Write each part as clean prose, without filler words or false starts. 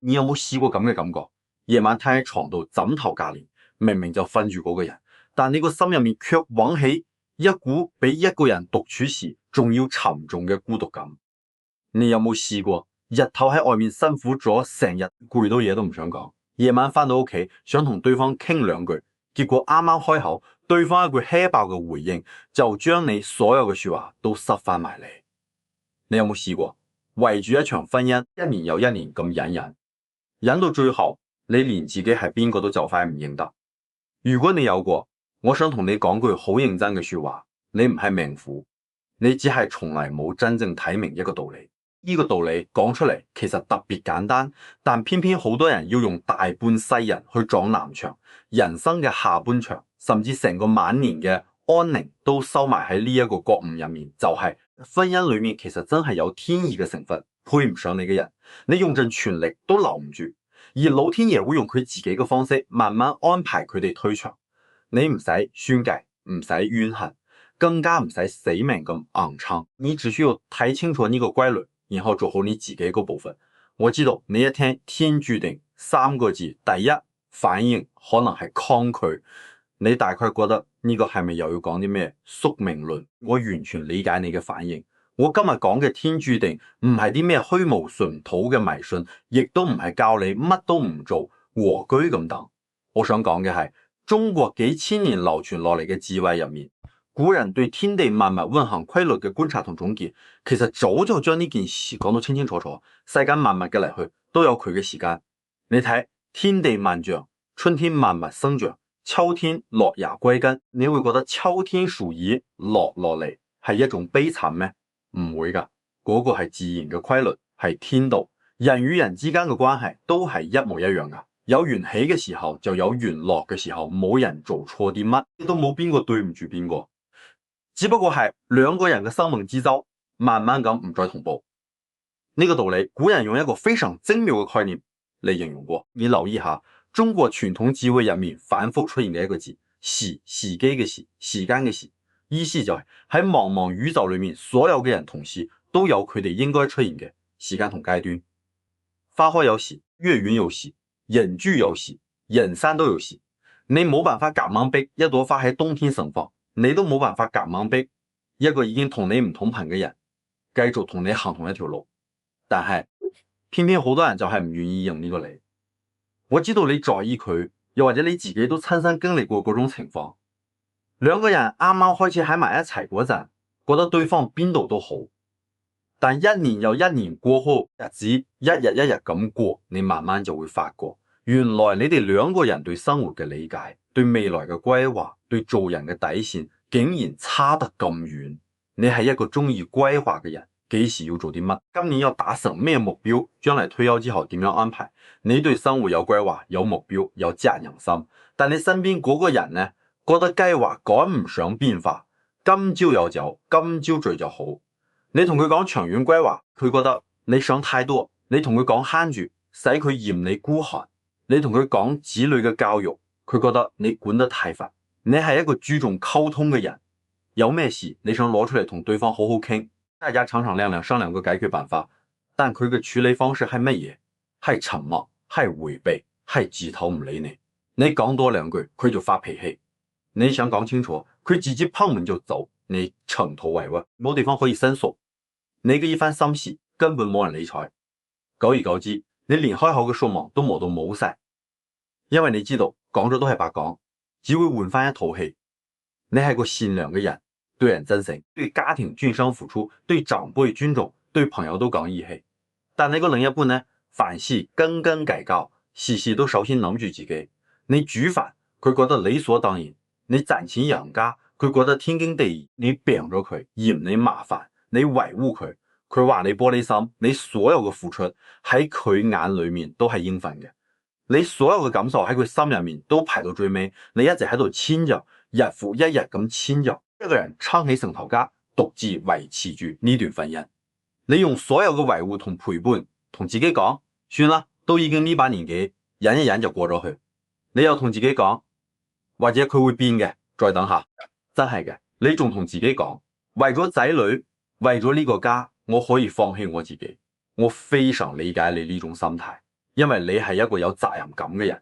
你有冇試過咁嘅感覺？夜晚攤喺床度，枕頭隔籬，明明就瞓住嗰個人，但你個心入面卻湧起一股比一個人獨處時仲要沉重嘅孤獨感。你有冇試過日頭喺外面辛苦咗成日，攰到嘢都唔想講，夜晚翻到屋企想同對方傾兩句，結果啱啱開口，對方一句氣爆嘅回應就將你所有嘅說話都塞翻埋嚟。你有冇試過圍住一場婚姻，一年又一年咁忍到最後，你連自己係邊個都就快唔認得？如果你有過，我想同你講句好認真嘅說話，你唔係命苦，你只係從來冇真正睇明一個道理。呢個道理講出嚟其實特別簡單，但偏偏好多人要用大半世人去撞南牆，人生嘅下半場，甚至成個晚年嘅安寧都收埋喺呢一個覺悟入面，就係婚姻裏面其實真係有天意嘅成分，配唔上你嘅人，你用盡全力都留唔住，而老天爺會用佢自己嘅方式慢慢安排佢哋退場，你唔使宣計，唔使怨恨，更加唔使死命咁硬撐，你只需要睇清楚呢個規律，然後做好你自己嗰部分。我知道你一聽天注定三個字，第一反應可能係抗拒，你大概覺得呢個係咪又要講啲咩宿命論？我完全理解你嘅反應。我今日講嘅天注定唔係啲咩虛無純土嘅迷信，亦都唔係教你乜都唔做和居咁等。我想講嘅係中國幾千年流傳落嚟嘅智慧入面，古人對天地萬物運行規律嘅觀察同總結，其實早就將呢件事講到清清楚楚。世間萬物嘅嚟去都有佢嘅時間。你睇天地萬象，春天萬物生長，秋天落葉歸根，你會覺得秋天樹葉落嚟係一種悲慘咩？唔會噶，嗰個係自然嘅規律，係天道。人與人之間嘅關係都係一模一樣噶。有緣起嘅時候就有緣落嘅時候，冇人做錯啲乜，都冇邊個對唔住邊個。只不過係兩個人嘅生命之舟慢慢咁唔再同步。呢個道理古人用一個非常精妙嘅概念嚟形容過。你留意下中國傳統智慧入面反覆出現嘅一個字，時機嘅時，時間嘅時，意思就係喺茫茫宇宙裏面，所有嘅人同時都有佢哋應該出現嘅時間同階段。花開有時，月圓有時，人聚有時，人散都有時。你冇辦法夾硬逼一朵花喺冬天盛放，你都冇辦法夾硬逼一個已經同你唔同頻嘅人繼續同你行同一條路。但係偏偏好多人就係唔願意用呢個理。我知道你在意佢，又或者你自己都親身經歷過嗰種情況。兩個人啱啱開始喺埋一齊嗰陣，覺得對方邊度都好，但一年又一年過後，日子一日一日咁過，你慢慢就會發覺，原來你哋兩個人對生活嘅理解、對未來嘅規劃、對做人嘅底線，竟然差得咁遠。你係一個中意規劃嘅人，幾時要做啲乜，今年要達成咩目標，將來退休之後點樣安排，你對生活有規劃、有目標、有責任心。但你身邊嗰個人呢，覺得計劃趕唔上變化，今朝有酒今朝醉就好。你同佢講長遠規劃，佢覺得你想太多；你同佢講慳住，使佢嫌你孤寒；你同佢講子女嘅教育，佢覺得你管得太煩。你係一個注重溝通嘅人，有咩事你想攞出嚟同對方好好傾，大家敞敞亮亮商量個解決辦法。但佢嘅處理方式係乜嘢？係沉默，係回避，係自頭唔理你。你講多兩句，佢就發脾氣。你想講清楚，佢直接拋門就走，你長途委屈，冇地方可以申訴。你嘅一番心事根本冇人理睬，久而久之，你連開口嘅數目都磨到冇晒，因為你知道講咗都係白講，只會換翻一套戲。你係個善良嘅人，對人真誠，對家庭盡心付出，對長輩尊重，對朋友都講義氣。但你個另一半呢，凡事斤斤計較，事事都首先諗住自己。你煮飯，佢覺得理所當然；你賺錢養家，佢覺得天經地義。你病咗佢，嫌你麻煩。你維護佢，佢話你玻璃心，你所有嘅付出喺佢眼裏面都係應份嘅，你所有嘅感受喺佢心入面都排到最尾，你一直喺度遷就，日復一日咁遷就，一個人撐起成頭家，獨自維持住呢段婚姻。你用所有嘅維護同陪伴，同自己講，算啦，都已經呢把年紀，忍一忍就過咗去。你又同自己講，或者佢會變嘅，再等下。真係嘅，你仲同自己講，為咗仔女，為咗呢個家，我可以放棄我自己。我非常理解你呢種心態，因為你係一個有責任感嘅人，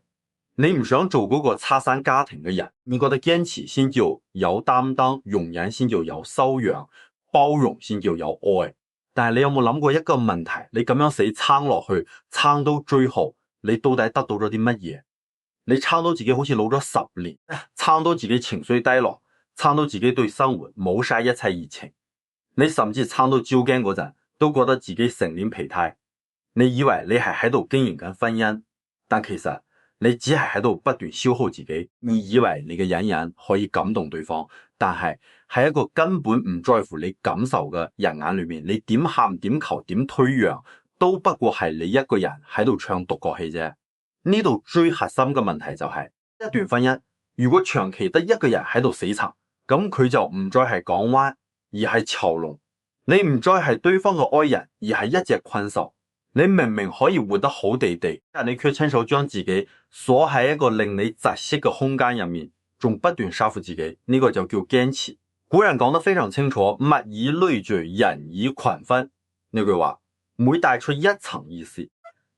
你唔想做嗰個拆散家庭嘅人。你覺得堅持先叫有擔當，容忍先叫有修養，包容先叫有愛。但係你有冇諗過一個問題？你咁樣死撐落去，撐到最後，你到底得到咗啲乜嘢？你撐到自己好似老咗10年，撐到自己情緒低落，撐到自己對生活冇晒一切熱情。你甚至撐到照鏡嗰陣，都覺得自己成臉皮胎。你以為你係喺度經營緊婚姻，但其實你只係喺度不斷消耗自己。你以為你嘅隱忍可以感動對方，但係喺一個根本唔在乎你感受嘅人眼裏面，你點喊點求點退讓，都不過係你一個人喺度唱獨角戲啫。呢度最核心嘅問題就係，一段婚姻如果長期得一個人喺度死撐，咁佢就唔再係港灣，而係囚籠。你唔再係對方嘅愛人，而係一隻困獸。你明明可以活得好地地，但你卻親手將自己鎖喺一個令你窒息嘅空間入面，仲不斷殺服自己。呢個就叫堅持。古人講得非常清楚，物以類聚，人以群分。呢句話每帶出一層意思。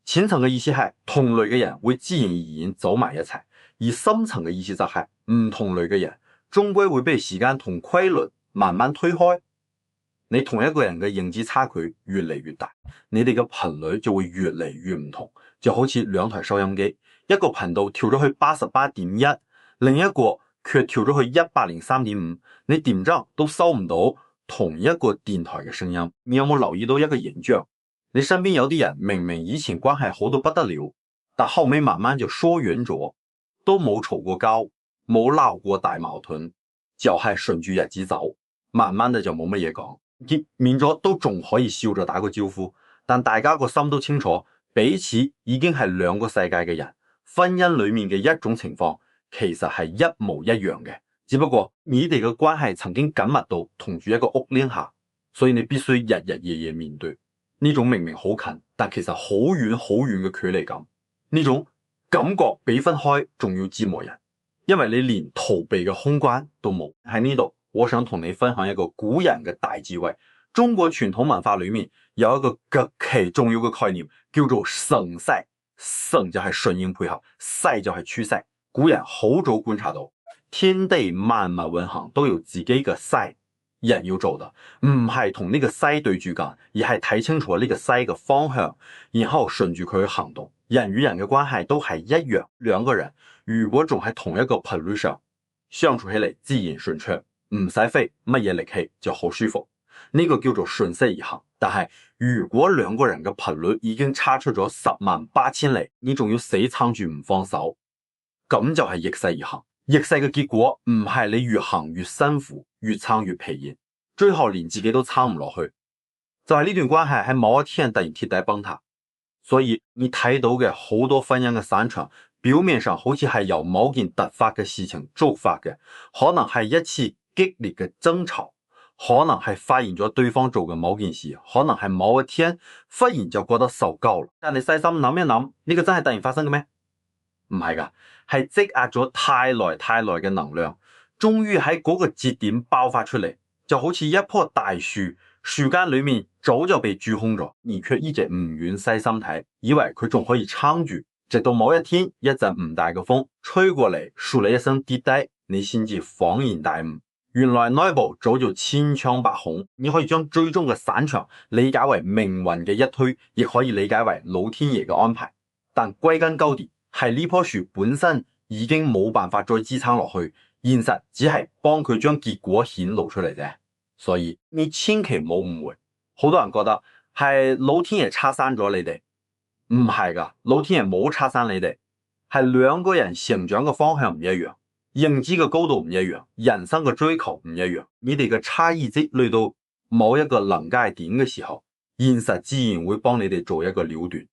淺層嘅意思係同類嘅人會自然而然走埋一齊，而深層嘅意思就係唔同類嘅人終歸會被時間同規律慢慢推開。你同一個人嘅認知差距越嚟越大，你哋嘅頻率就會越嚟越唔同。就好似兩台收音機，一個頻道跳咗去88.1，另一個卻跳咗去103.5，你點着都收唔到同一個電台嘅聲音。你有冇留意到一個現象？你身邊有啲人明明以前關係好到不得了，但後尾慢慢就疏遠咗，都冇嘈過交，冇鬧過大矛盾，就係順住日子走，慢慢的就冇乜嘢講，見面咗都仲可以笑着打個招呼，但大家個心都清楚，彼此已經係兩個世界嘅人。婚姻裏面嘅一種情況其實係一模一樣嘅，只不過你哋嘅關係曾經緊密到同住一個屋檐下，所以你必須日日夜夜面對。呢種明明好近，但其實好遠好遠嘅距離感，呢種感覺比分開仲要折磨人，因為你連逃避嘅空間都冇。喺呢度，我想同你分享一個古人嘅大智慧。中國傳統文化裏面有一個極其重要嘅概念，叫做承勢。承就係順應配合，勢就係趨勢。古人好早觀察到，天地萬物運行都有自己嘅勢。人要做的唔係同呢個勢對住緊，而係睇清楚呢個勢嘅方向，然後順住佢去行動。人與人嘅關係都係一樣，兩個人如果仲喺同一個頻率上，相處起嚟自然順暢，唔使費乜嘢力氣就好舒服。呢個叫做順勢而行。但係如果兩個人嘅頻率已經差出咗108000里，你仲要死撐住唔放手，咁就係逆勢而行。逆勢嘅結果唔係你越行越辛苦，越撐越疲厭，最後連自己都撐唔落去，就係呢段關係喺某一天突然鐵底崩塌。所以你睇到嘅好多婚姻嘅散場，表面上好似係由某件突發嘅事情觸發嘅，可能係一次激烈嘅爭吵，可能係發現咗對方做嘅某件事，可能係某一天忽然就覺得受夠啦。但你細心諗一諗，呢個真係突然發生嘅咩？唔係噶，係積壓咗太耐嘅能量，終於喺嗰個節點爆發出嚟，就好似一棵大樹，樹幹裏面早就被蛀空咗，而卻一直唔願細心睇，以為佢仲可以撐住，直到某一天一陣唔大嘅風吹過嚟，樹你一聲跌低，你先至恍然大悟，原來內部早就千瘡百孔。你可以將最終嘅散場理解為命運嘅一推，亦可以理解為老天爺嘅安排，但歸根究底，係呢棵樹本身已經冇辦法再支撐落去，現實只係幫佢將結果顯露出嚟啫。所以你千祈唔好誤會，好多人覺得係老天爺拆散咗你哋，唔係噶，老天爺冇拆散你哋，係兩個人成長嘅方向唔一樣，認知嘅高度唔一樣，人生嘅追求唔一樣，你哋嘅差異積累到某一個臨界點嘅時候，現實自然會幫你哋做一個了斷。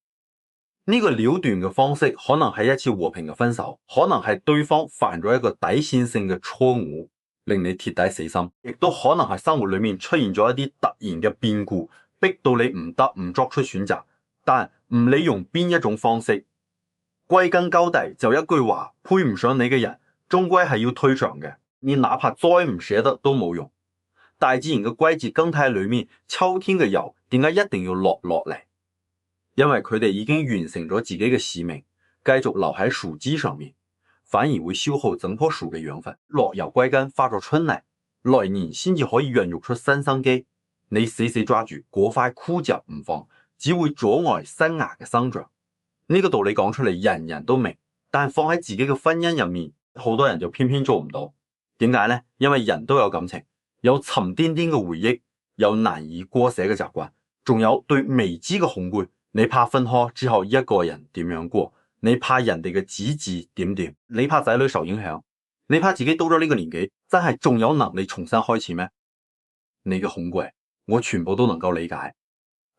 呢個了斷嘅方式可能係一次和平嘅分手，可能係對方犯咗一個底線性嘅錯誤，令你鐵底死心，亦都可能係生活裏面出現咗一啲突然嘅變故，逼到你唔得唔作出選擇。但唔理用邊一種方式，歸根究底就一句話，配唔上你嘅人終歸係要退場嘅，你哪怕再唔捨得都冇用。大自然嘅季節更替裏面，秋天嘅油點解一定要落嚟？因為佢哋已經完成咗自己嘅使命，繼續留喺樹枝上面，反而會消耗整棵樹嘅養分。落葉歸根，發咗春嚟，來年先至可以孕育出新生機。你死死抓住嗰塊枯葉唔放，只會阻礙新芽嘅生長。呢個道理講出嚟，人人都明，但放喺自己嘅婚姻入面，好多人就偏偏做唔到。點解呢？因為人都有感情，有沉甸甸嘅回憶，有難以割捨嘅習慣，仲有對未知嘅恐懼。你怕分開之後一個人點樣過？你怕人哋嘅指指點點？你怕仔女受影響？你怕自己到咗呢個年紀，真係仲有能力重新開始咩？你嘅恐懼，我全部都能夠理解。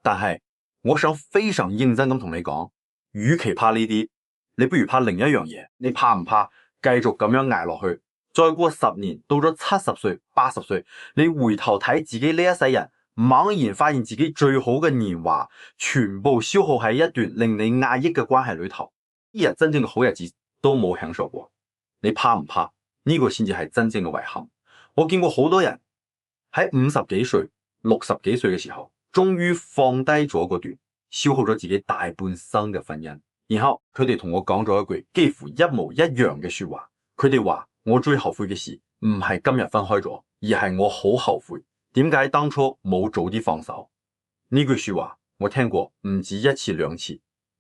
但係我想非常認真咁同你講，與其怕呢啲，你不如怕另一樣嘢。你怕唔怕繼續咁樣捱落去？再過10年，到咗70歲、80歲，你回頭睇自己呢一世人，猛然發現自己最好嘅年華全部消耗喺一段令你壓抑嘅關係裏頭，一日真正嘅好日子都冇享受過。你怕唔怕？呢個先至係真正嘅遺憾。我見過好多人喺50幾歲、60幾歲嘅時候，終於放低咗嗰段消耗咗自己大半生嘅婚姻，然後佢哋同我講咗一句幾乎一模一樣嘅說話。佢哋話，我最後悔嘅事唔係今日分開咗，而係我好後悔點解當初冇早啲放手。呢句說話我聽過唔止一次兩次。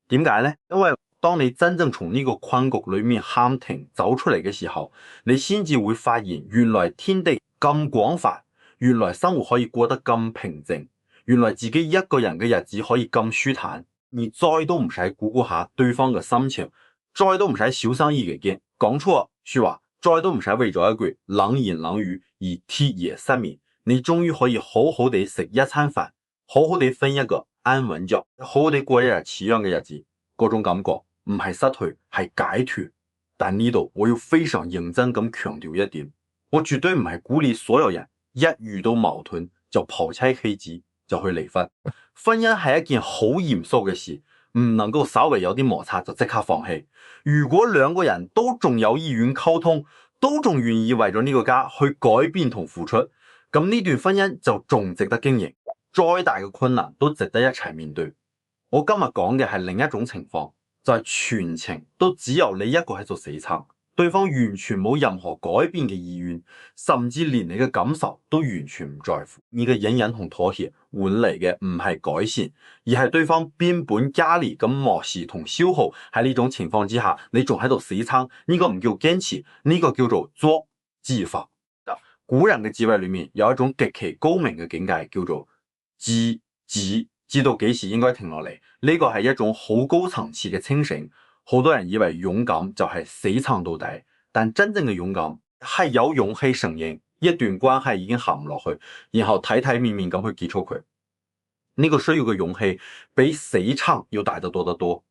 點解呢？因為當你真正從呢個困局裏面喊停走出嚟嘅時候，你先至會發現原來天地咁廣泛，原來生活可以過得咁平靜，原來自己一個人嘅日子可以咁舒坦。你再都唔使顧顧下對方嘅心情，再都唔使小心翼翼嘅講錯說話，再都唔使為咗一句冷言冷語而鐵夜失眠。你終於可以好好地食一餐飯，好好地瞓一個安穩覺，好好地過一日似樣嘅日子。嗰種感覺唔係失去，係解脫。但呢度我要非常認真咁強調一點，我絕對唔係鼓勵所有人一遇到矛盾就拋妻棄子就去離婚。婚姻係一件好嚴肅嘅事，唔能夠稍微有啲摩擦就即刻放棄。如果兩個人都仲有意願溝通，都仲願意為咗呢個家去改變同付出，咁呢段婚姻就仲值得經營。再大嘅困難都值得一齊面對。我今日講嘅係另一種情況，就係全程都只有你一個喺度死撐，對方完全冇任何改變嘅意願，甚至連你嘅感受都完全唔在乎。你嘅隱忍同妥協換嚟嘅唔係改善，而係對方變本加厲咁漠視同消耗。喺呢種情況之下，你仲喺度死撐，呢個唔叫堅持，呢個叫做作自罰。古人嘅智慧裏面有一種極其高明嘅境界，叫做知止。知道幾時應該停落嚟，呢個係一種好高層次嘅清醒。好多人以為勇敢就係死撐到底，但真正嘅勇敢係有勇氣承認一段關係已經行唔落去，然後體體面面咁去結束佢。呢個需要嘅勇氣比死撐要大得多得多。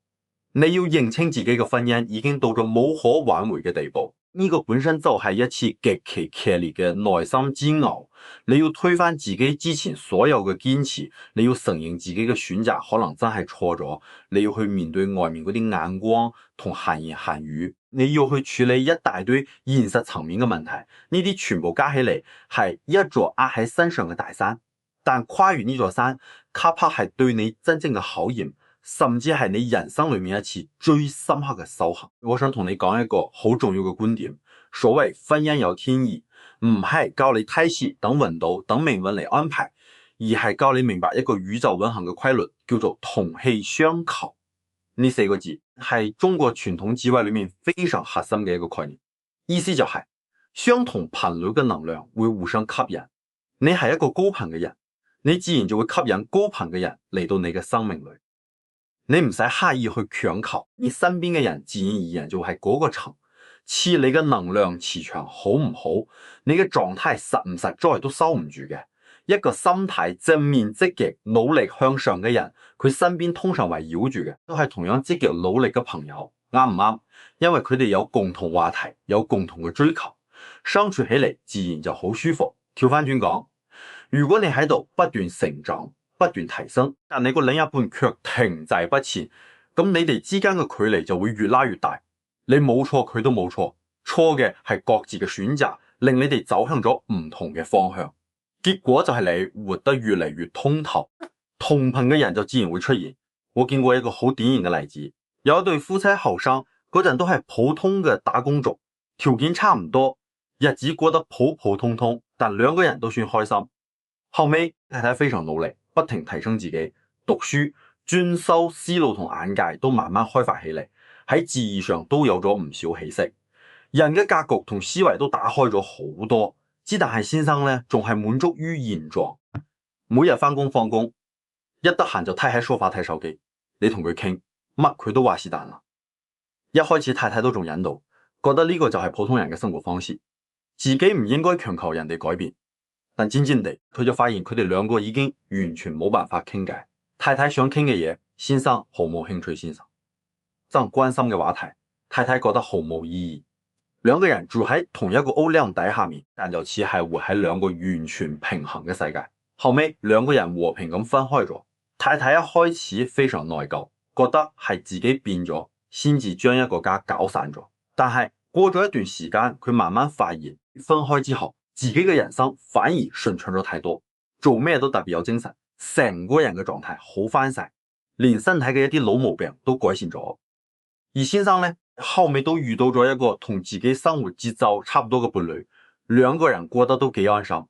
你要認清自己嘅婚姻已經到咗冇可挽回嘅地步，呢個本身就係一次極其劇烈嘅內心煎熬。你要推翻自己之前所有嘅堅持，你要承認自己嘅選擇可能真係錯咗，你要去面對外面嗰啲眼光同閒言閒語，你要去處理一大堆現實層面嘅問題。呢啲全部加起嚟係一座壓喺身上嘅大山，但跨越呢座山，哪怕係對你真正嘅考驗，甚至係你人生裏面一次最深刻嘅修行。我想同你講一個好重要嘅觀點，所謂婚姻有天意，唔係教你睇戲等運道等命運嚟安排，而係教你明白一個宇宙運行嘅規律，叫做同氣相求。呢4個字係中國傳統智慧裏面非常核心嘅一個概念，意思就係相同頻率嘅能量會互相吸引。你係一個高頻嘅人，你自然就會吸引高頻嘅人嚟到你嘅生命裏。你唔使刻意去強求，你身邊嘅人自然而然就係嗰個層。似你嘅能量磁場好唔好，你嘅狀態實唔實在都收唔住嘅。一個心態正面積極努力向上嘅人，佢身邊通常圍繞住嘅都係同樣積極努力嘅朋友，啱唔啱？因為佢哋有共同話題，有共同嘅追求，相處起嚟自然就好舒服。調翻轉講，如果你喺度不斷成長不斷提升，但你個另一半卻停滯不前，咁你哋之間嘅距離就會越拉越大。你冇錯，佢都冇錯，錯嘅係各自嘅選擇，令你哋走向咗唔同嘅方向。結果就係你活得越嚟越通透，同頻嘅人就自然會出現。我見過一個好典型嘅例子，有一對夫妻後生嗰陣都係普通嘅打工族，條件差唔多，日子過得普普通通，但兩個人都算開心。後尾太太非常努力，不停提升自己，讀書、專修思路同眼界都慢慢開發起嚟，喺志業上都有咗唔少起色，人嘅格局同思維都打開咗好多。之但係先生呢，仲係滿足於現狀，每日翻工放工，一得閒就攤喺梳化睇手機。你同佢傾乜佢都話是但啦。一開始太太都仲忍到，覺得呢個就係普通人嘅生活方式，自己唔應該強求人哋改變。但漸漸地，佢就發現佢哋兩個已經完全冇辦法傾偈。太太想傾嘅嘢，先生毫無興趣。先生真關心嘅話題，太太覺得毫無意義。兩個人住喺同一個屋檐底下面，但就似係活喺兩個完全平衡嘅世界。後尾兩個人和平咁分開咗。太太一開始非常內疚，覺得係自己變咗，先至將一個家搞散咗。但係過咗一段時間，佢慢慢發現分開之後，自己嘅人生反而順暢咗太多，做咩都特別有精神，成個人嘅狀態好翻晒，連身體嘅一啲老毛病都改善咗。而先生呢，後尾都遇到咗一個同自己生活節奏差唔多嘅伴侶，兩個人過得都幾安心。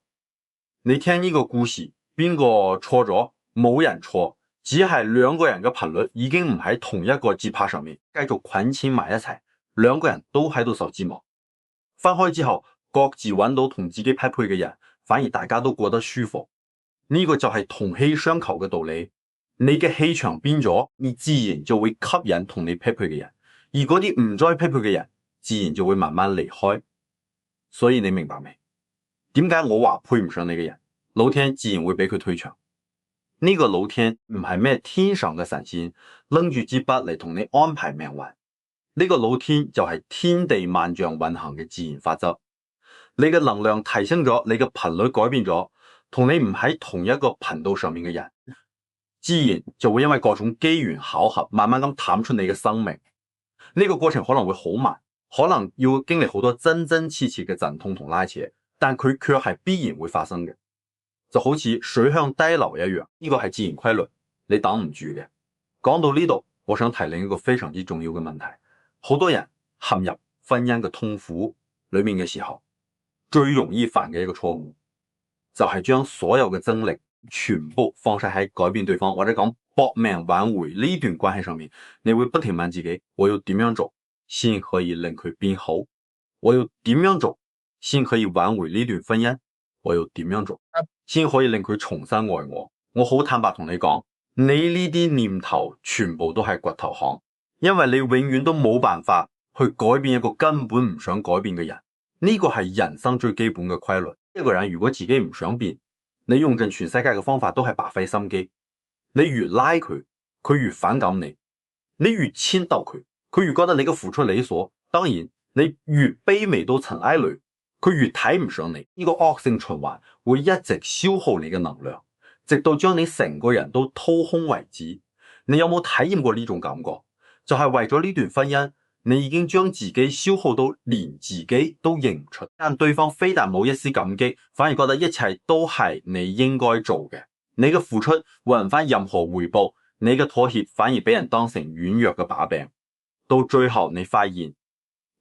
你聽呢個故事，邊個錯咗？冇人錯，只係兩個人嘅頻率已經唔喺同一個節拍上面，繼續捆纏埋一齊，兩個人都喺度受折磨。分開之後，各自揾到同自己匹配嘅人，反而大家都過得舒服。呢個就係同氣相求嘅道理。你嘅氣場變咗，你自然就會吸引同你匹配嘅人，而嗰啲唔再匹配嘅人，自然就會慢慢離開。所以你明白未？點解我話配唔上你嘅人，老天自然會俾佢推牆。呢個老天唔係咩天上嘅神仙，拎住支筆嚟同你安排命運。呢個老天就係天地萬象運行嘅自然法則。你嘅能量提升咗，你嘅頻率改變咗，同你唔喺同一個頻道上面嘅人，自然就會因為各種機緣巧合，慢慢咁淡出你嘅生命。呢個過程可能會好慢，可能要經歷好多真真切切嘅陣痛同拉扯，但佢卻係必然會發生嘅。就好似水向低流一樣，呢個係自然規律，你擋唔住嘅。講到呢度，我想提另一個非常之重要嘅問題。好多人陷入婚姻嘅痛苦裏面嘅時候，最容易犯嘅一個錯誤，就係將所有嘅精力全部放晒喺改變對方，或者講搏命挽回呢段關係上面。你會不停問自己，我要點樣做先可以令佢變好？我要點樣做先可以挽回呢段婚姻？我要點樣做先可以令佢重新愛我？我好坦白同你講，你呢啲念頭全部都係掘頭巷，因為你永遠都冇辦法去改變一個根本唔想改變嘅人。呢個係人生最基本嘅規律。一個人如果自己唔想變，你用盡全世界嘅方法都係白費心機。你越拉佢，佢越反感你；你越遷就佢，佢越覺得你嘅付出理所當然；你越卑微到塵埃裏，佢越睇唔上你。呢個惡性循環會一直消耗你嘅能量，直到將你成個人都掏空為止。你有冇體驗過呢種感覺？就係為咗呢段婚姻，你已經將自己消耗到連自己都認唔出，但對方非但冇一絲感激，反而覺得一切都係你應該做嘅。你嘅付出換唔翻任何回報，你嘅妥協反而俾人當成軟弱嘅把柄。到最後你發現，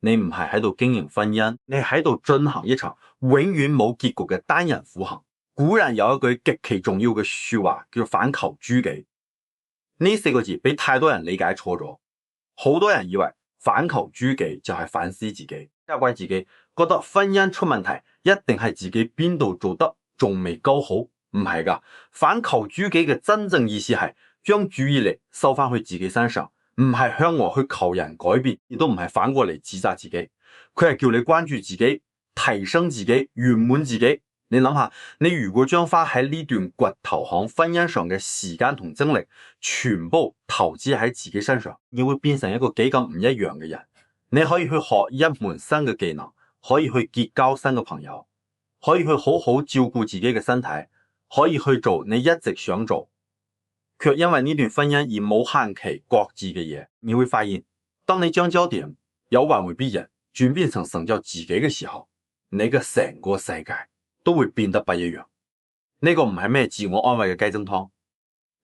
你唔係喺度經營婚姻，你喺度進行一場永遠冇結局嘅單人苦行。古人有一句極其重要嘅說話，叫反求諸己。呢四個字俾太多人理解錯咗，好多人以為反求諸己就係反思自己，責怪自己，覺得婚姻出問題一定係自己邊度做得仲未夠好。唔係噶，反求諸己嘅真正意思係將注意力收翻去自己身上，唔係向外去求人改變，亦都唔係反過嚟指責自己。佢係叫你關注自己，提升自己，圓滿自己。你諗下，你如果將花喺呢段掘頭巷婚姻上嘅時間同精力全部投資喺自己身上，你會變成一個幾咁唔一樣嘅人。你可以去學一門新嘅技能，可以去結交新嘅朋友，可以去好好照顧自己嘅身體，可以去做你一直想做卻因為呢段婚姻而冇限期擱置嘅嘢。你會發現，當你將焦點由挽回別人轉變成成就自己嘅時候，你嘅成個世界都會變得不一樣。呢個唔係咩自我安慰嘅雞精湯，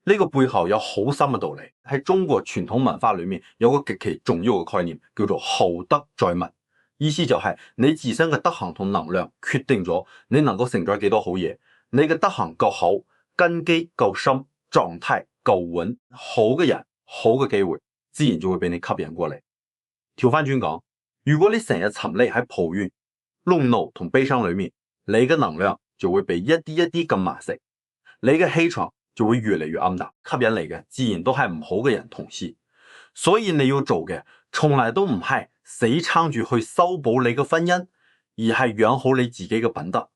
呢個背後有好深嘅道理，喺中國傳統文化裏面有個極其重要嘅概念，叫做厚德載物。意思就係你自身嘅德行同能量決定咗你能夠承載幾多好嘢。你嘅德行夠好，根基夠深，狀態夠穩，好嘅人、好嘅機會自然就會俾你吸引過嚟。調翻轉講，如果你成日沉溺喺抱怨、怒怒同悲傷裏面，你嘅能量就會被一啲一啲咁麻蝕，你嘅氣場就會越嚟越暗淡，吸引嚟嘅自然都係唔好嘅人同事。所以你要做嘅從來都唔係死撐住去修補你嘅婚姻，而係養好你自己嘅品德。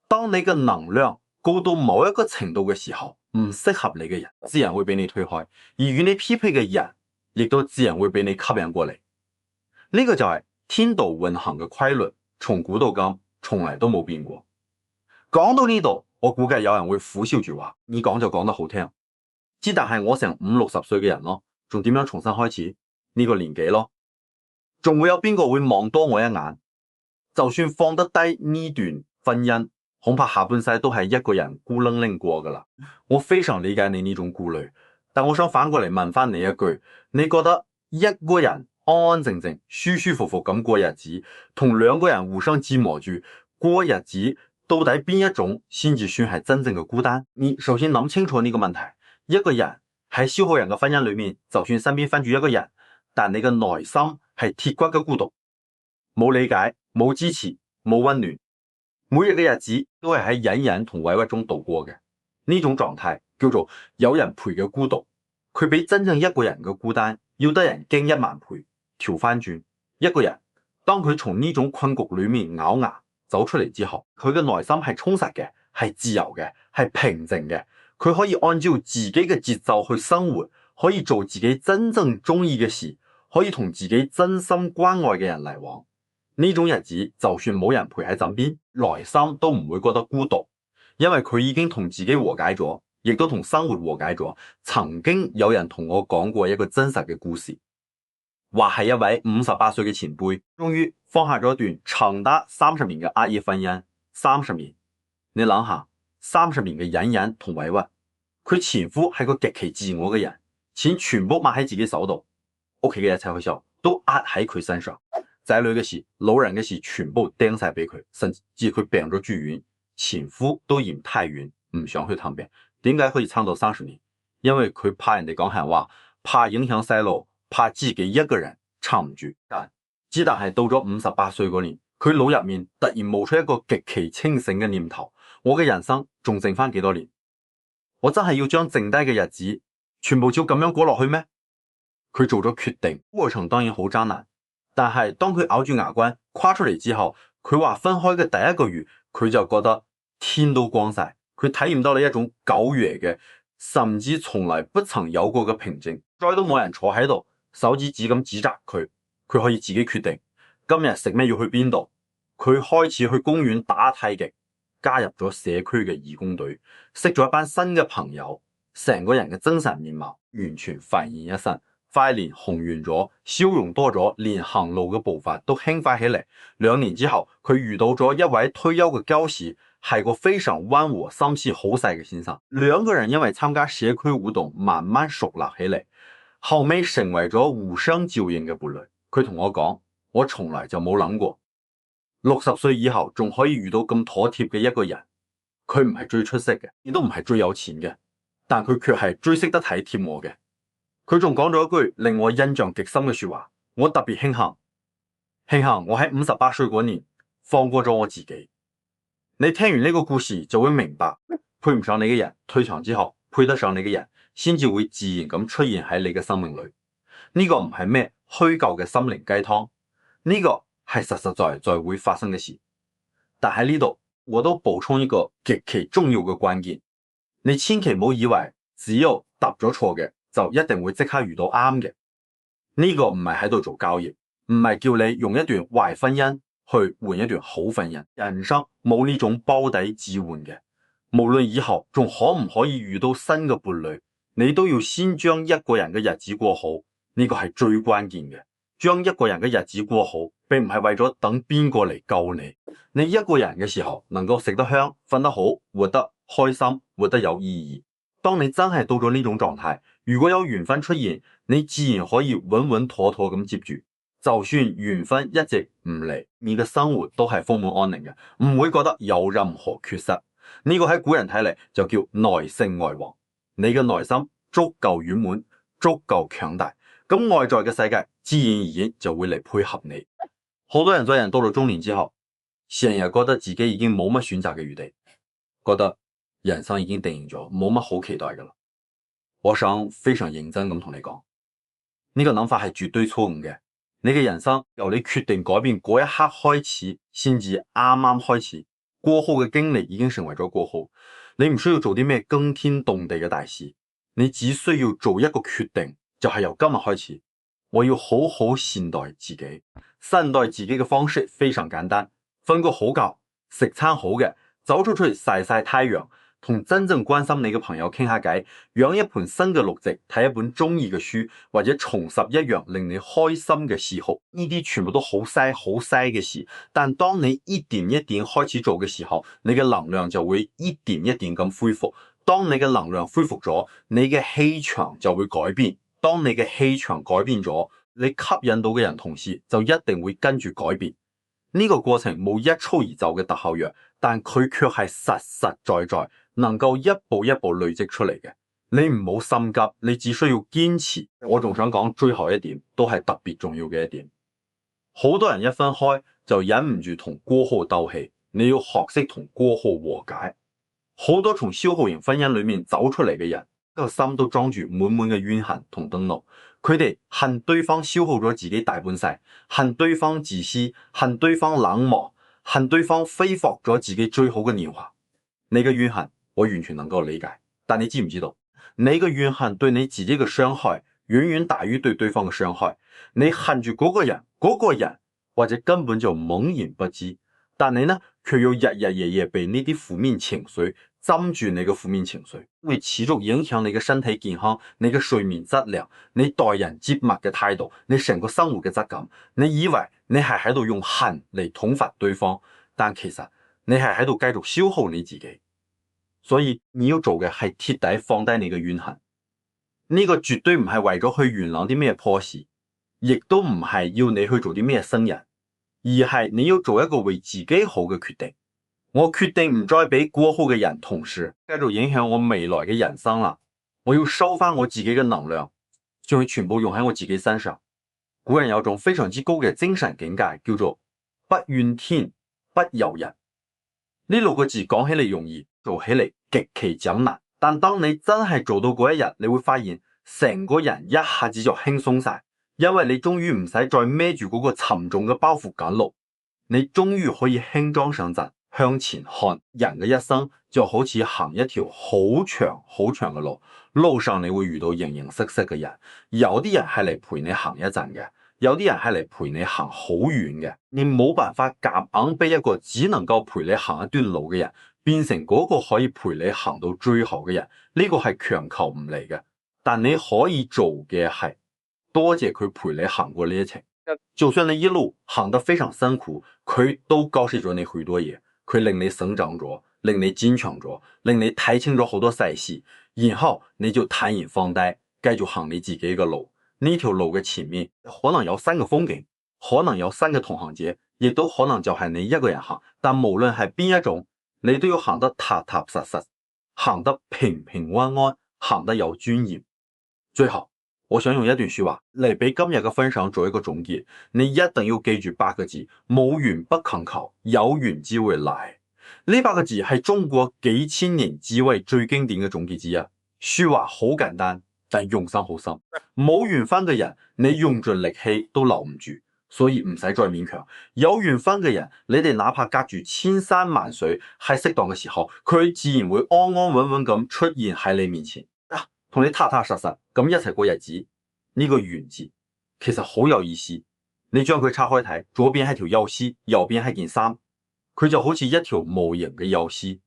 當你嘅能量高到某一個程度嘅時候，唔適合你嘅人自然會俾你推開，而與你匹配嘅人亦都自然會俾你吸引過嚟。呢個就係天道運行嘅規律，從古到今從來都冇變過。講到呢度，我估計有人會苦笑住話：你講就講得好聽，之但係我成50-60歲嘅人咯，仲點樣重新開始呢個年紀咯？仲會有邊個會望多我一眼？就算放得低呢段婚姻，恐怕下半世都係一個人孤零零過噶啦。我非常理解你呢種顧慮，但我想反過嚟問翻你一句：你覺得一個人安安靜靜、舒舒服服咁過日子，同兩個人互相折磨住過日子，到底邊一種先至算係真正嘅孤單？你首先諗清楚呢個問題。一個人喺消耗人嘅婚姻裏面，就算身邊分住一個人，但你嘅內心係鐵骨嘅孤獨，冇理解、冇支持、冇溫暖，每日嘅日子都係喺隱忍同委屈中度過嘅。呢種狀態叫做有人陪嘅孤獨，佢比真正一個人嘅孤單要得人驚10000倍。調翻轉，一個人當佢從呢種困局裏面咬牙走出嚟之後，佢嘅內心係充實嘅，係自由嘅，係平靜嘅，佢可以按照自己嘅節奏去生活，可以做自己真正中意嘅事，可以同自己真心關愛嘅人嚟往。呢種日子就算冇人陪喺枕邊，內心都唔會覺得孤獨，因為佢已經同自己和解咗，亦都同生活和解咗。曾經有人同我講過一個真實嘅故事，話係一位58歲嘅前輩，終於放下咗一段長達30年嘅壓抑婚姻。30年，你諗下，30年嘅隱忍同委屈，佢前夫係個極其自我嘅人，錢全部握喺自己手度，屋企嘅一切開銷都壓喺佢身上，仔女嘅事、老人嘅事全部掟晒俾佢，甚至佢病咗住院，前夫都嫌太遠，唔想去探病。點解可以撐到30年？因為佢怕人哋講閒話，怕影響細路，怕自己一個人撐唔住。但係到咗58歲嗰年，佢腦入面突然冒出一個極其清醒嘅念頭：我嘅人生仲剩翻幾多年？我真係要將剩低嘅日子全部照咁樣過落去咩？佢做咗決定，過程當然好艱難，但係當佢咬住牙關跨出嚟之後，佢話分開嘅第一個月，佢就覺得天都光晒，佢體驗到了一種久違嘅，甚至從來不曾有過嘅平靜。再都冇人坐喺度手指咁指責佢，佢可以自己決定今日食咩，要去邊度。佢開始去公園打太極，加入咗社區嘅義工隊，識咗一班新嘅朋友，成個人嘅精神面貌完全煥然一新，塊臉紅潤咗，笑容多咗，連行路嘅步伐都輕快起嚟。2年之後，佢遇到咗一位退休嘅教師，係個非常溫和、心思好細嘅先生。兩個人因為參加社區活動，慢慢熟絡起嚟，後尾成為咗互相照應嘅伴侶。佢同我講，我從來就冇諗過60歲以後仲可以遇到咁妥貼嘅一個人。佢唔係最出色嘅，亦都唔係最有錢嘅，但佢卻係最識得體貼我嘅。佢仲講咗一句令我印象極深嘅說話，我特別慶幸我喺58歲嗰年放過咗我自己。你聽完呢個故事就會明白，配唔上你嘅人退場之後，配得上你嘅人先至會自然咁出現喺你嘅生命裏。呢個唔係咩虛構嘅心靈雞湯，呢個係實實在在會發生嘅事。但喺呢度我都補充一個極其重要嘅關鍵，你千祈唔好以為只有揼咗錯嘅就一定會即刻遇到啱嘅。呢個唔係喺度做交易，唔係叫你用一段壞婚姻去換一段好婚姻。人生冇呢種包底置換嘅，無論以後仲可唔可以遇到新嘅伴侶，你都要先將一個人嘅日子過好，呢個係最關鍵嘅。將一個人嘅日子過好，並唔係為咗等邊個嚟救你。你一個人嘅時候能夠食得香、瞓得好、活得開心、活得有意義，當你真係到咗呢種狀態，如果有緣分出現，你自然可以穩穩妥妥咁接住。就算緣分一直唔嚟，你嘅生活都係豐滿安寧嘅，唔會覺得有任何缺失。呢個喺古人睇嚟就叫內聖外王。你嘅內心足夠圓滿，足夠強大，咁外在嘅世界自然而然就會嚟配合你。好多人在人到咗中年之後，成日覺得自己已經冇乜選擇嘅餘地，覺得人生已經定型咗，冇乜好期待噶啦。我想非常認真咁同你講，呢個諗法係絕對錯誤嘅。你嘅人生由你決定改變嗰一刻開始，先至啱啱開始，過後嘅經歷已經成為咗過後。你唔需要做啲咩驚天動地嘅大事，你只需要做一個決定，就係由今日開始，我要好好善待自己。善待自己嘅方式非常簡單，瞓個好覺，食餐好嘅，走出去曬曬太陽，同真正關心你嘅朋友傾下偈，養一盤新嘅綠植，睇一本中意嘅書，或者重拾一樣令你開心嘅嗜好，呢啲全部都好嘥嘅事。但當你一點一點開始做嘅時候，你嘅能量就會一點一點咁恢復。當你嘅能量恢復咗，你嘅氣場就會改變。當你嘅氣場改變咗，你吸引到嘅人同時就一定會跟住改變。呢個過程冇一蹴而就嘅特效藥，但佢卻係實實在在能夠一步一步累積出嚟嘅。你唔好心急，你只需要堅持。我仲想講最後一點，都係特別重要嘅一點。好多人一分開就忍唔住同過後鬥氣，你要學識同過後和解。好多從消耗型婚姻裏面走出嚟嘅人，個心都裝住滿滿嘅怨恨同憤怒。佢哋恨對方消耗咗自己大半世，恨對方自私，恨對方冷漠，恨對方揮霍咗自己最好嘅年華。你嘅怨恨我完全能夠理解，但你知唔知道，你嘅怨恨對你自己嘅傷害遠遠大於對對方嘅傷害。你恨住嗰個人或者根本就懵然不知，但你呢卻要日日夜夜被呢啲負面情緒針住你嘅負面情緒，會持續影響你嘅身體健康、你嘅睡眠質量、你待人接物嘅態度、你成個生活嘅質感。你以為你係喺度用恨嚟統罰對方，但其實你係喺度繼續消耗你自己。所以你要做嘅係徹底放低你嘅怨恨，呢個絕對唔係為咗去原諒啲咩破事，亦都唔係要你去做啲咩新人，而係你要做一個為自己好嘅決定。我決定唔再俾過後嘅人同事繼續影響我未來嘅人生啦。我要收翻我自己嘅能量，將佢全部用喺我自己身上。古人有種非常之高嘅精神境界，叫做不怨天不尤人。呢六個字講起嚟容易，做起嚟極其艱難。但當你真係做到嗰一日，你會發現成個人一下子就輕鬆晒，因為你終於唔使再孭住嗰個沉重嘅包袱趕路，你終於可以輕裝上陣向前看。人嘅一生就好似行一條好長好長嘅路，路上你會遇到形形色色嘅人，有啲人係嚟陪你行一陣嘅，有啲人係嚟陪你行好遠嘅。你冇辦法夾硬逼一個只能夠陪你行一段路嘅人變成嗰個可以陪你行到最後嘅人，呢個係強求唔嚟嘅。但你可以做嘅係多謝佢陪你行過呢一程，就算你一路行得非常辛苦，佢都教識咗你許多嘢。佢令你成長咗，令你堅強咗，令你睇清咗好多細事，然後你就坦然放低，繼續行你自己嘅路。呢條路嘅前面可能有新嘅風景，可能有新嘅同行者，亦都可能就係你一個人行。但無論係邊一種，你都要行得踏踏實實，行得平平安安，行得有尊嚴。最後，我想用一段說話嚟俾今日嘅分享做一個總結。你一定要記住8個字：冇緣不強求，有緣只會來。呢8個字係中國幾千年智慧最經典嘅總結之一。說話好簡單，但用心好深。冇緣分嘅人，你用盡力氣都留唔住，所以唔使再勉強。有緣分嘅人，你哋哪怕隔住千山萬水，喺適當嘅時候，佢自然會安安穩穩咁出現喺你面前，同你踏踏實實咁一齊過日子。呢個緣字其實好有意思，你將佢拆開睇，左邊係條幼絲，右邊係件衫，佢就好似一條無形嘅幼絲，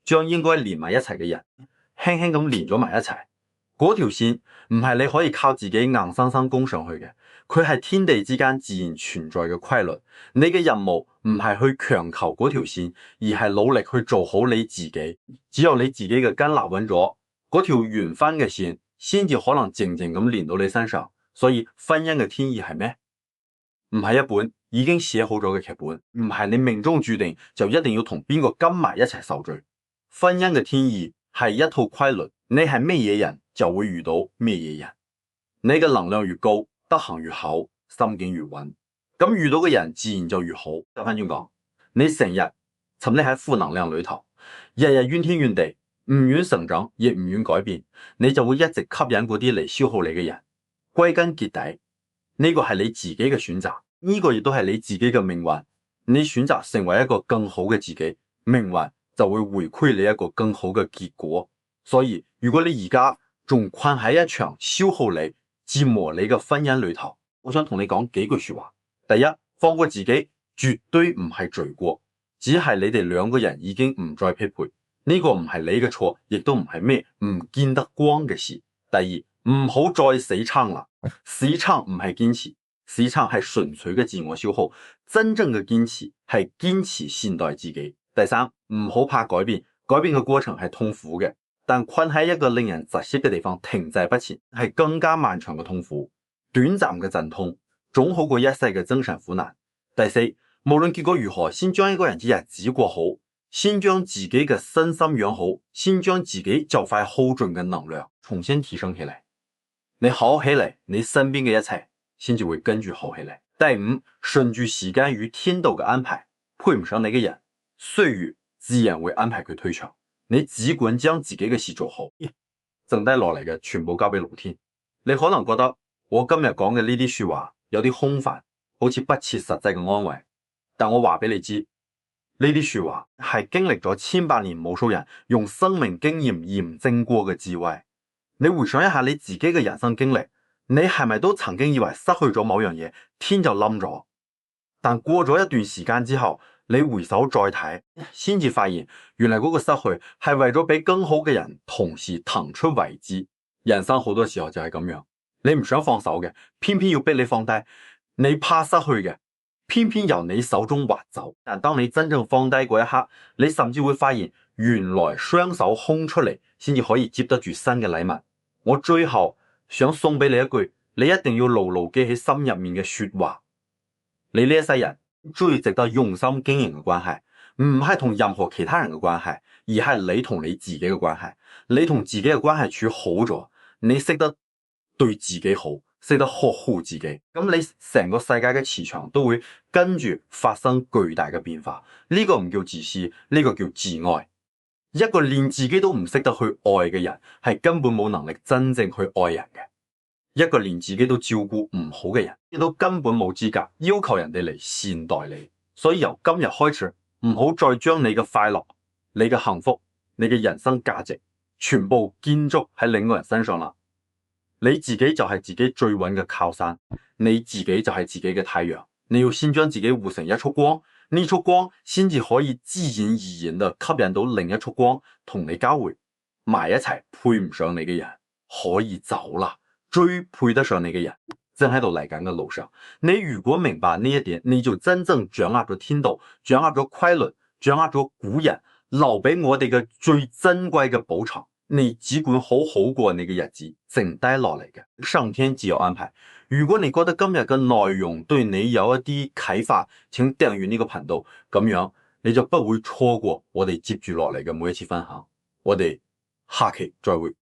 將應該連埋一齊嘅人輕輕咁連咗埋一齊。嗰條線唔係你可以靠自己硬生生攻上去嘅，佢係天地之間自然存在嘅規律。你嘅任務唔係去強求嗰條線，而係努力去做好你自己。只有你自己嘅根立穩咗，嗰條緣分嘅線先至可能靜靜咁連到你身上。所以婚姻嘅天意係咩？唔係一本已經寫好咗嘅劇本，唔係你命中注定就一定要同邊個跟埋一齊受罪。婚姻嘅天意係一套規律，你係咩嘢人就會遇到咩嘢人。你嘅能量越高，德行越好，心境越穩，咁遇到嘅人自然就越好。相反轉講，你成日沉溺喺負能量裏頭，日日怨天怨地，唔願成長，亦唔願改變，你就會一直吸引嗰啲嚟消耗你嘅人。歸根結底，呢個係你自己嘅選擇，呢個亦都係你自己嘅命運。你選擇成為一個更好嘅自己，命運就會回饋你一個更好嘅結果。所以如果你而家仲困喺一場消耗你、折磨你嘅婚姻裏頭，我想同你講幾句說話。第一，放過自己絕對唔係罪過，只係你哋兩個人已經唔再匹配，呢個唔係你嘅錯，亦都唔係咩唔見得光嘅事。第二，唔好再死撐啦，死撐唔係堅持，死撐係純粹嘅自我消耗，真正嘅堅持係堅持善待自己。第三，唔好怕改變，改變嘅過程係痛苦嘅，但困喺一個令人窒息嘅地方停滯不前係更加漫長嘅痛苦。短暫嘅陣痛總好過一世嘅精神苦難。第四，無論結果如何，先將一個人嘅日子過好，先將自己嘅身心養好，先將自己就快耗盡嘅能量重新提升起嚟。你好起嚟，你身邊嘅一切先至會跟住好起嚟。第五，順住時間與天道嘅安排，配唔上你嘅人，歲月自然會安排佢退場。你只管將自己嘅事做好，剩低落嚟嘅全部交俾老天。你可能覺得我今日講嘅呢啲說話有啲空泛，好似不切實際嘅安慰，但我話俾你知，呢啲說話係經歷咗千百年無數人用生命經驗驗證過嘅智慧。你回想一下你自己嘅人生經歷，你係咪都曾經以為失去咗某樣嘢，天就冧咗？但過咗一段時間之後，你回首再睇，先至發現原來嗰個失去係為咗俾更好嘅人同時騰出位置。人生好多時候就係咁樣，你唔想放手嘅，偏偏要逼你放低；你怕失去嘅，偏偏由你手中滑走。但當你真正放低嗰一刻，你甚至會發現原來雙手空出嚟先至可以接得住新嘅禮物。我最後想送俾你一句，你一定要牢牢記喺心入面嘅說話。你呢一世人最值得用心經營嘅關係，唔係同任何其他人嘅關係，而係你同你自己嘅關係。你同自己嘅關係處好咗，你識得對自己好，識得呵護自己，咁你成個世界嘅磁場都會跟住發生巨大嘅變化。呢個唔叫自私，呢個叫自愛。一個連自己都唔識得去愛嘅人，係根本冇能力真正去愛人嘅。一個連自己都照顧唔好嘅人，亦都根本冇資格要求人哋嚟善待你。所以由今日開始，唔好再將你嘅快樂、你嘅幸福、你嘅人生價值全部建築喺另一個人身上啦。你自己就係自己最穩嘅靠山，你自己就係自己嘅太陽。你要先將自己活成一束光，呢束光先至可以自然而然地吸引到另一束光同你交匯埋一齊。配唔上你嘅人可以走啦，最配得上你嘅人正喺度嚟緊嘅路上。你如果明白呢一點，你就真正掌握咗天道，掌握咗規律，掌握咗古人留俾我哋嘅最珍貴嘅寶藏。你只管好好過你嘅日子，剩低落嚟嘅上天自有安排。如果你覺得今日嘅內容對你有一啲啟發，請訂閱呢個頻道，咁樣你就不會錯過我哋接住落嚟嘅每一次分享。我哋下期再會。